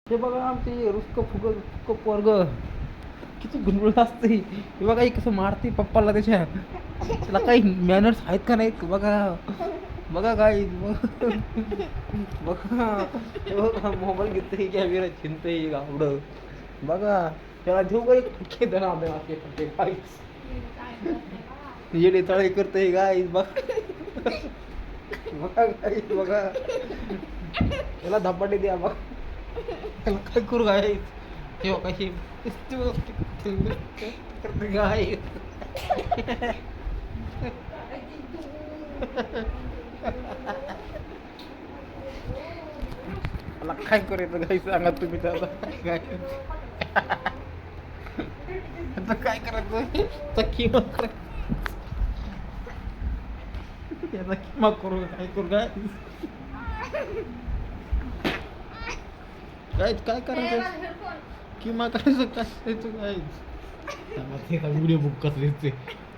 हे बघा आमची रुसक फुग फुक पोरग किती गुणगुळ असते. हे बघा कसं मारते पप्पाला त्याच्या. त्याला काही मॅनर्स आहेत का नाहीत बघा. बघा काय बघा. हे बघा मोबाईल घेतोय कॅमेरा चिनतोय गावडं. बघा त्याला देऊ का एक फटके देणार आपले फटके काहीच येडे तळे करतोय गाय बघा. बघा काय बघा त्याला धपाटे द्या बघा. त्याला काय करू गाय तेव्हा कशी करते गाय. मला काय करायचं गाई सांगा तुम्ही त्याला काय आता काय करायचं किंवा याचा किंवा करू काय करू काय काय करायचं किंवा करायचं काय करायचं काय व्हिडिओ बुक कसं दिसते.